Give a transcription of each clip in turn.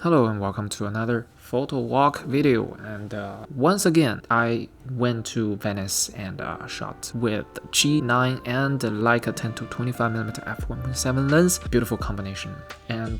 Hello and welcome to another photo walk video, and once again I went to Venice and shot with G9 and the Leica 10-25mm f1.7 lens. Beautiful combination, and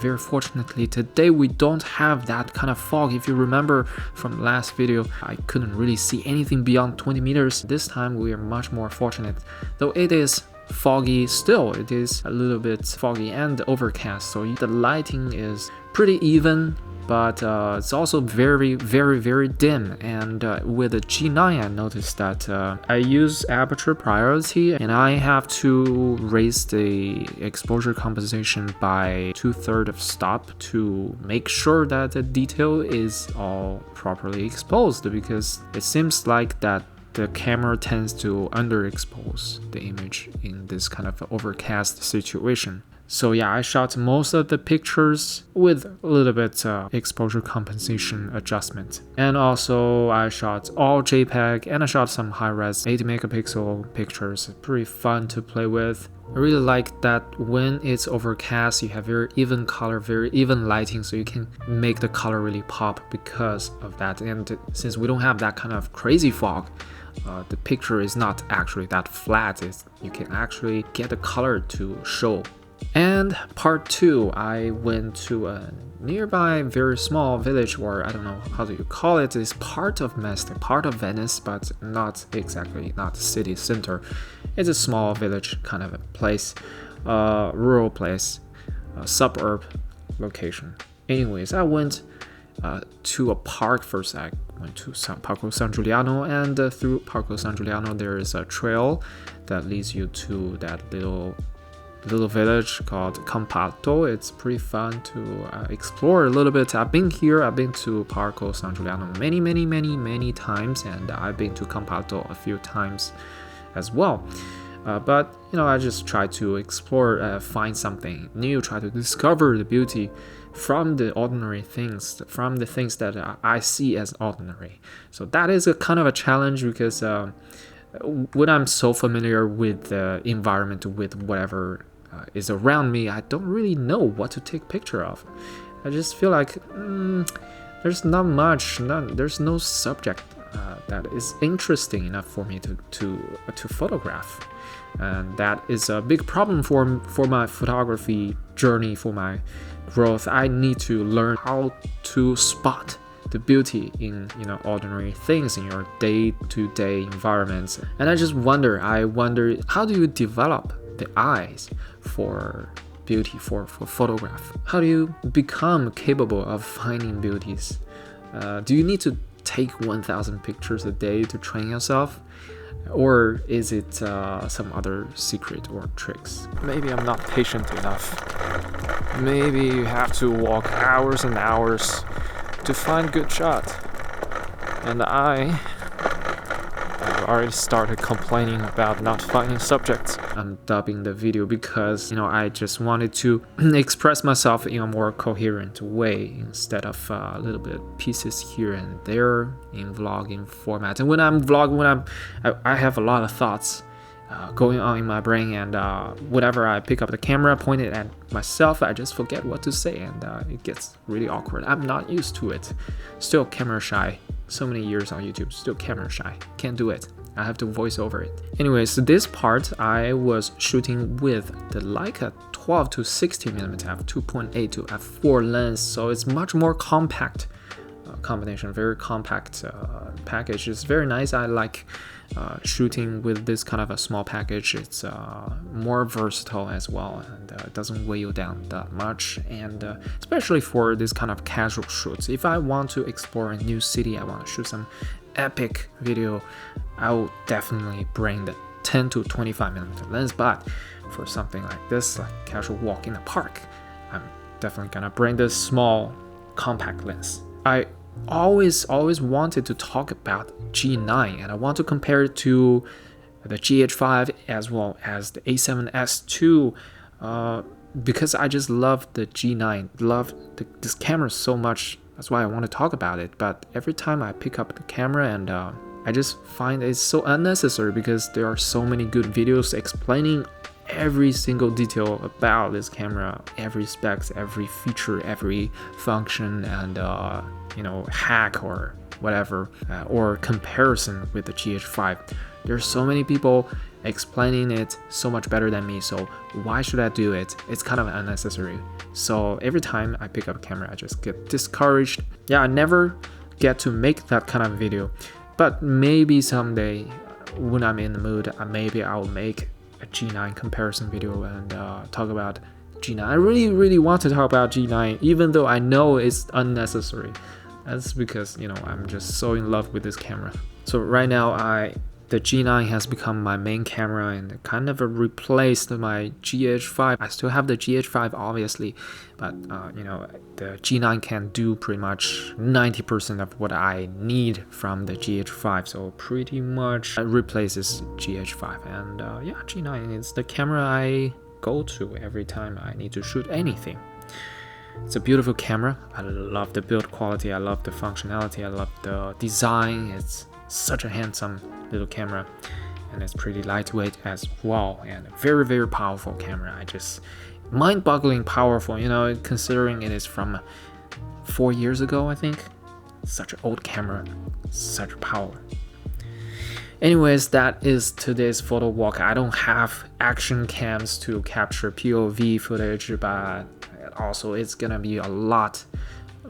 very fortunately today we don't have that kind of fog. If you remember from last video, I couldn't really see anything beyond 20 meters. This time we are much more fortunate, though it is foggy still. It is a little bit foggy and overcast, so the lighting is pretty even, but it's also very dim. And with the G9 I noticed that I use aperture priority and I have to raise the exposure compensation by 2/3 of stop to make sure that the detail is all properly exposed, because it seems like that the camera tends to underexpose the image in this kind of overcast situation. So yeah, I shot most of the pictures with a little bit exposure compensation adjustment. And also I shot all JPEG and I shot some high-res 80 megapixel pictures. Pretty fun to play with. I really like that when it's overcast, you have very even color, very even lighting, so you can make the color really pop because of that. And since we don't have that kind of crazy fog, the picture is not actually that flat. You can actually get the color to show. And part 2, I went to a nearby very small village, or I don't know how do you call it. It's part of Mestre, part of Venice, but not exactly, not the city center. It's a small village kind of a place, rural place, suburb location. Anyways, I went to a park first. I went to Parco San Giuliano, and through Parco San Giuliano there is a trail that leads you to that little village called Campalto. It's pretty fun to explore a little bit. I've been to Parco San Giuliano many times, and I've been to Campalto a few times as well. But you know, I just try to explore, find something new, try to discover the beauty from the ordinary things, from the things that I see as ordinary. So that is a kind of a challenge, because when I'm so familiar with the environment, with whatever is around me, I don't really know what to take picture of. I just feel like there's not much, there's no subject that is interesting enough for me to photograph. And that is a big problem for my photography journey, for my growth. I need to learn how to spot the beauty in, you know, ordinary things in your day-to-day environments. And I wonder how do you develop the eyes for beauty, for photograph? How do you become capable of finding beauties? Do you need to take 1,000 pictures a day to train yourself? Or is it some other secret or tricks? Maybe I'm not patient enough. Maybe you have to walk hours and hours to find good shot. And I've already started complaining about not finding subjects. I'm dubbing the video because, you know, I just wanted to express myself in a more coherent way instead of a little bit pieces here and there in vlogging format. And when I'm vlogging, I have a lot of thoughts going on in my brain, and whenever I pick up the camera, point it at myself, I just forget what to say, and it gets really awkward. I'm not used to it. Still camera shy. So many years on YouTube, still camera shy. Can't do it. I have to voice over it. Anyways, this part I was shooting with the Leica 12-16mm f2.8 to f4 lens, so it's much more compact combination, very compact package. It's very nice. I like shooting with this kind of a small package. It's more versatile as well, and it doesn't weigh you down that much, and especially for this kind of casual shoots. If I want to explore a new city, I want to shoot some epic video, I will definitely bring the 10-25mm lens. But for something like this, like casual walk in the park, I'm definitely gonna bring this small compact lens. I always wanted to talk about G9, and I want to compare it to the GH5 as well as the A7SII, because I just love the G9, love this camera so much. That's why I want to talk about it. But every time I pick up the camera, and I just find it's so unnecessary, because there are so many good videos explaining every single detail about this camera, every specs, every feature, every function, and you know, hack or whatever, or comparison with the GH5. There's so many people explaining it so much better than me, so why should I do it? It's kind of unnecessary. So every time I pick up a camera, I just get discouraged. Yeah, I never get to make that kind of video, but maybe someday when I'm in the mood, maybe I'll make a G9 comparison video and talk about G9. I really want to talk about G9, even though I know it's unnecessary. That's because, you know, I'm just so in love with this camera. So right now the G9 has become my main camera and kind of replaced my GH5. I still have the GH5 obviously, but you know, the G9 can do pretty much 90% of what I need from the GH5, so pretty much it replaces GH5. And yeah, G9 is the camera I go to every time I need to shoot anything. It's a beautiful camera. I love the build quality, I love the functionality, I love the design. It's such a handsome little camera, and it's pretty lightweight as well, and a very powerful camera. I just mind-boggling powerful, you know, considering it is from 4 years ago, I think. Such an old camera, such power. Anyways, that is today's photo walk. I don't have action cams to capture POV footage, but also it's gonna be a lot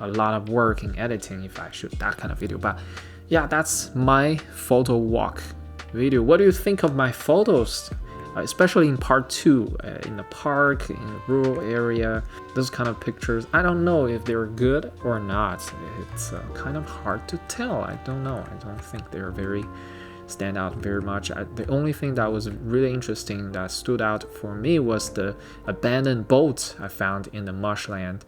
of work in editing if I shoot that kind of video. But yeah, that's my photo walk video. What do you think of my photos? Especially in part 2, in the park, in a rural area, those kind of pictures. I don't know if they're good or not. It's kind of hard to tell. I don't know. I don't think they're very stand out very much. The only thing that was really interesting that stood out for me was the abandoned boat I found in the marshland.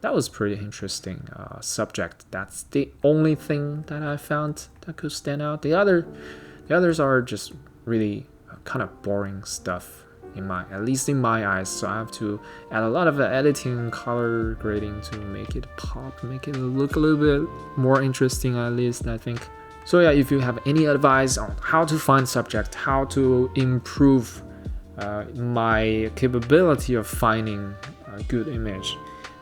That was pretty interesting subject. That's the only thing that I found that could stand out. The others are just really kind of boring stuff at least in my eyes. So I have to add a lot of editing, color grading to make it pop, make it look a little bit more interesting, at least I think. So yeah, if you have any advice on how to find subject, how to improve my capability of finding a good image,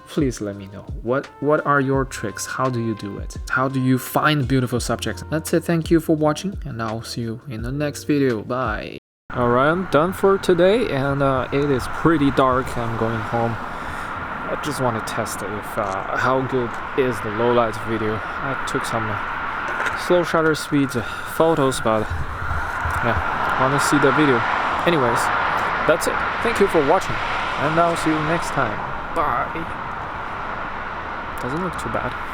please let me know. What are your tricks? How do you do it? How do you find beautiful subjects? That's it. Thank you for watching, and I'll see you in the next video. Bye. Alright, I'm done for today, and it is pretty dark. I'm going home. I just want to test if how good is the low light video. I took some slow shutter speeds photos, but yeah, want to see the video. Anyways, that's it. Thank you for watching, and I'll see you next time. Bye. Doesn't look too bad.